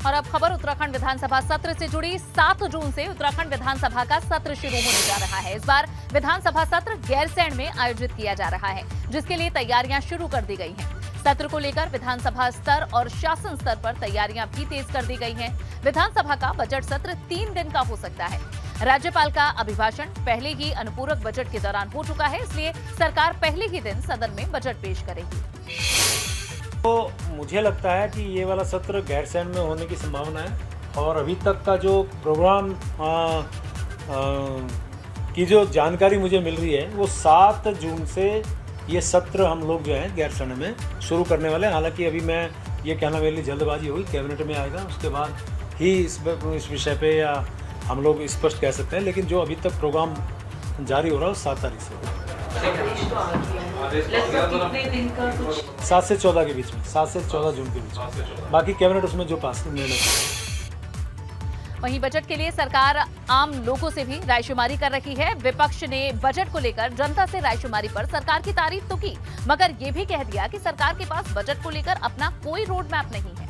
और अब खबर उत्तराखंड विधानसभा सत्र से जुड़ी। 7 जून से उत्तराखंड विधानसभा का सत्र शुरू होने जा रहा है। इस बार विधानसभा सत्र गैरसैंण में आयोजित किया जा रहा है, जिसके लिए तैयारियां शुरू कर दी गई हैं। सत्र को लेकर विधानसभा स्तर और शासन स्तर पर तैयारियां भी तेज कर दी गई हैं। विधानसभा का बजट सत्र 3 दिन का हो सकता है। राज्यपाल का अभिभाषण पहले ही अनुपूरक बजट के दौरान हो चुका है, इसलिए सरकार पहले ही दिन सदन में बजट पेश करेगी। तो मुझे लगता है कि ये वाला सत्र गैरसैंण में होने की संभावना है और अभी तक का जो प्रोग्राम की जो जानकारी मुझे मिल रही है वो 7 जून से ये सत्र हम लोग जो है गैरसैंण में शुरू करने वाले हैं। हालांकि अभी मैं ये कहना मेरे लिए जल्दबाजी हुई, कैबिनेट में आएगा उसके बाद ही इस विषय पे या हम लोग स्पष्ट कह सकते हैं, लेकिन जो अभी तक प्रोग्राम जारी हो रहा है 7 तारीख से 7 से 14 के बीच में, 7 से 14 जून के बीच में। बाकी कैबिनेट उसमें जो पास निर्णय। वहीं बजट के लिए सरकार आम लोगों से भी रायशुमारी कर रही है। विपक्ष ने बजट को लेकर जनता से रायशुमारी पर सरकार की तारीफ तो की, मगर ये भी कह दिया कि सरकार के पास बजट को लेकर अपना कोई रोड मैप नहीं है।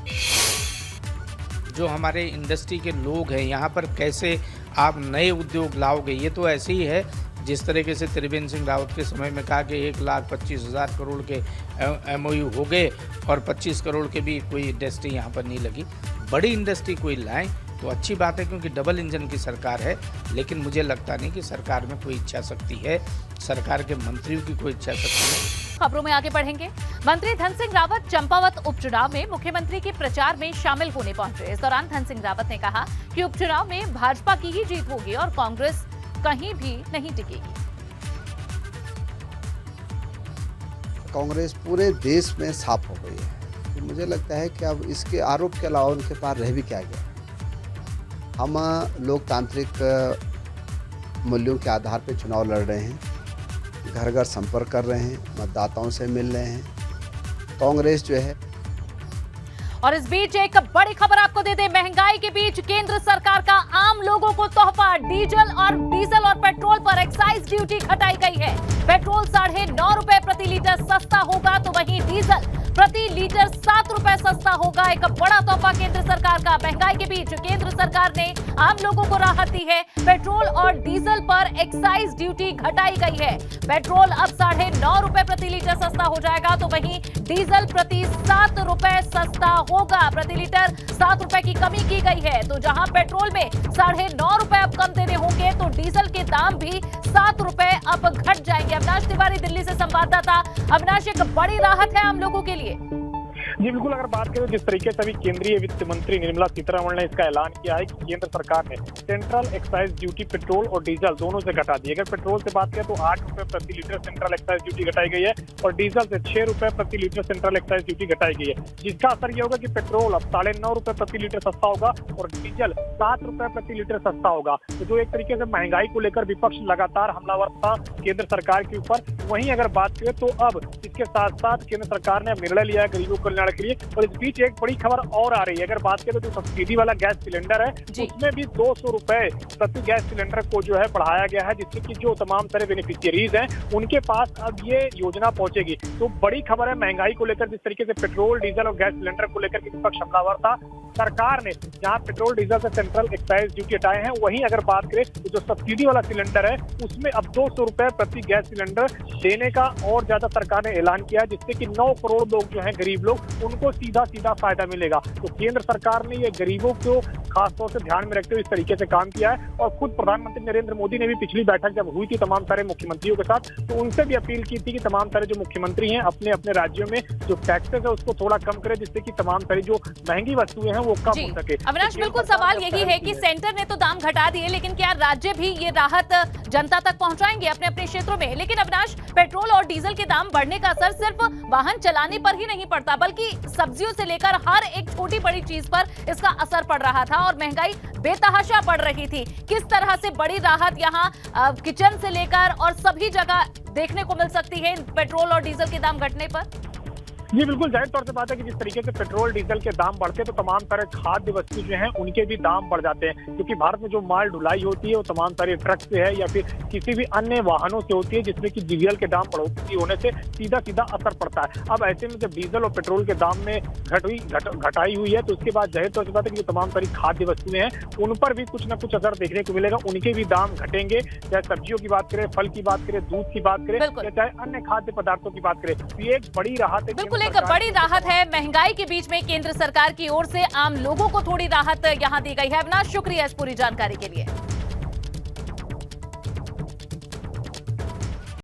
जो हमारे इंडस्ट्री के लोग हैं यहाँ पर कैसे आप नए उद्योग लाओगे, ये तो ऐसे ही है जिस तरीके से त्रिवेंद्र सिंह रावत के समय में कहा कि 1,25,000 करोड़ के MOU हो गए और 25 करोड़ के भी कोई इंडस्ट्री यहाँ पर नहीं लगी। बड़ी इंडस्ट्री कोई लाएं तो अच्छी बात है, क्योंकि डबल इंजन की सरकार है, लेकिन मुझे लगता नहीं कि सरकार में कोई इच्छा शक्ति है, सरकार के मंत्रियों की कोई इच्छा शक्ति है। खबरों में आगे बढ़ेंगे। मंत्री धन सिंह रावत चंपावत उपचुनाव में मुख्यमंत्री के प्रचार में शामिल होने पहुंचे। इस दौरान धन सिंह रावत ने कहा कि उपचुनाव में भाजपा की ही जीत होगी और कांग्रेस कहीं भी नहीं टिकेगी। कांग्रेस पूरे देश में साफ हो गई है, तो मुझे लगता है कि अब इसके आरोप के अलावा उनके पास रह भी क्या गया। हम लोकतांत्रिक मूल्यों के आधार पर चुनाव लड़ रहे हैं, घर घर संपर्क कर रहे हैं, मतदाताओं से मिल रहे हैं। कांग्रेस जो है। और इस बीच एक बड़ी खबर आपको दे दें। महंगाई के बीच केंद्र सरकार का आम लोगों को तोहफा। डीजल और पेट्रोल पर एक्साइज ड्यूटी घटाई गई है। पेट्रोल 9.5 रुपए प्रति लीटर सस्ता होगा, तो वहीं डीजल प्रति लीटर 7 रुपए सस्ता होगा। एक बड़ा तोहफा केंद्र सरकार का। महंगाई के बीच केंद्र सरकार ने आम लोगों को राहत दी है। पेट्रोल और डीजल पर एक्साइज ड्यूटी घटाई गई है। पेट्रोल अब 9.5 रुपए प्रति लीटर सस्ता हो जाएगा, तो वहीं डीजल प्रति 7 रुपए सस्ता होगा। प्रति लीटर 7 रुपए की कमी की गई है। तो जहां पेट्रोल में 9.5 रुपए अब कम देने होंगे, तो डीजल के दाम भी 7 रुपए अब घट जाएंगे। अविनाश तिवारी दिल्ली से संवाददाता। अविनाश, एक बड़ी राहत है आम लोगों के लिए। जी बिल्कुल, अगर बात करें जिस तरीके से अभी केंद्रीय वित्त मंत्री निर्मला सीतारमण ने इसका ऐलान किया है कि केंद्र सरकार ने सेंट्रल एक्साइज ड्यूटी पेट्रोल और डीजल दोनों से घटा दी है। अगर पेट्रोल से बात करें तो 8 रुपए प्रति लीटर सेंट्रल एक्साइज ड्यूटी घटाई गई है और डीजल से 6 रुपए प्रति लीटर सेंट्रल एक्साइज ड्यूटी घटाई गई है, जिसका असर ये होगा कि पेट्रोल अब 9.5 रुपए प्रति लीटर सस्ता होगा और डीजल 7 रुपए प्रति लीटर सस्ता होगा। तो जो एक तरीके से महंगाई को लेकर विपक्ष लगातार हमलावर था केंद्र सरकार के ऊपर, वहीं अगर बात करें तो अब इसके साथ साथ केंद्र सरकार ने निर्णय लिया है गरीबों कल्याण के लिए। और इस बीच एक बड़ी खबर और आ रही है। अगर बात करें तो जो सब्सिडी वाला गैस सिलेंडर है उसमें भी 200 रुपए प्रति गैस सिलेंडर को जो है बढ़ाया गया है, जिससे कि जो तमाम तरह बेनिफिशियरीज हैं उनके पास अब ये योजना पहुंचेगी। तो बड़ी खबर है महंगाई को लेकर। जिस तरीके से पेट्रोल डीजल और गैस सिलेंडर को लेकर विपक्ष हमलावर था, सरकार ने जहां पेट्रोल डीजल से सेंट्रल एक्साइज ड्यूटी हटाए हैं, वहीं अगर बात करें तो जो सब्सिडी वाला सिलेंडर है उसमें अब 200 रुपए प्रति गैस सिलेंडर देने का और ज्यादा सरकार ने ऐलान किया है, जिससे कि 9 करोड़ लोग जो हैं गरीब लोग, उनको सीधा फायदा मिलेगा। तो केंद्र सरकार ने ये गरीबों को खासतौर से ध्यान में रखते हुए इस तरीके से काम किया है। और खुद प्रधानमंत्री नरेंद्र मोदी ने भी पिछली बैठक जब हुई थी तमाम सारे मुख्यमंत्रियों के साथ, तो उनसे भी अपील की थी कि तमाम सारे जो मुख्यमंत्री हैं अपने अपने राज्यों में जो टैक्सेस है उसको थोड़ा कम करें, जिससे कि तमाम सारी जो महंगी वस्तुएं हैं वो कम हो सके। अविनाश, बिल्कुल सवाल यही है कि सेंटर ने तो दाम घटा दिए, लेकिन क्या राज्य भी ये राहत जनता तक पहुंचाएंगे अपने अपने क्षेत्रों में? लेकिन अविनाश, पेट्रोल और डीजल के दाम बढ़ने का असर सिर्फ वाहन चलाने पर ही नहीं पड़ता, बल्कि सब्जियों से लेकर हर एक छोटी बड़ी चीज पर इसका असर पड़ रहा था और महंगाई बेतहाशा बढ़ रही थी। किस तरह से बड़ी राहत यहाँ किचन से लेकर और सभी जगह देखने को मिल सकती है पेट्रोल और डीजल के दाम घटने पर? जी बिल्कुल, जाहिर तौर से बात है कि जिस तरीके से पेट्रोल डीजल के दाम बढ़ते हैं तो तमाम सारे खाद्य वस्तु जो हैं उनके भी दाम बढ़ जाते हैं, क्योंकि भारत में जो माल ढुलाई होती है वो तमाम सारे ट्रक से है या फिर किसी भी अन्य वाहनों से होती है, जिसमें कि डीजल के दाम बढ़ोतरी होने से सीधा सीधा असर पड़ता है। अब ऐसे में जब डीजल और पेट्रोल के दाम में घटाई हुई है तो उसके बाद जाहिर तौर से बात है कि जो तमाम सारी खाद्य वस्तुएं हैं उन पर भी कुछ ना कुछ असर देखने को मिलेगा, उनके भी दाम घटेंगे। चाहे सब्जियों की बात करें, फल की बात करें, दूध की बात करें या चाहे अन्य खाद्य पदार्थों की बात करें, तो ये एक बड़ी राहत है। बिल्कुल एक बड़ी राहत है महंगाई के बीच में केंद्र सरकार की ओर से आम लोगों को थोड़ी राहत यहां दी गई है। अविनाश, शुक्रिया इस पूरी जानकारी के लिए।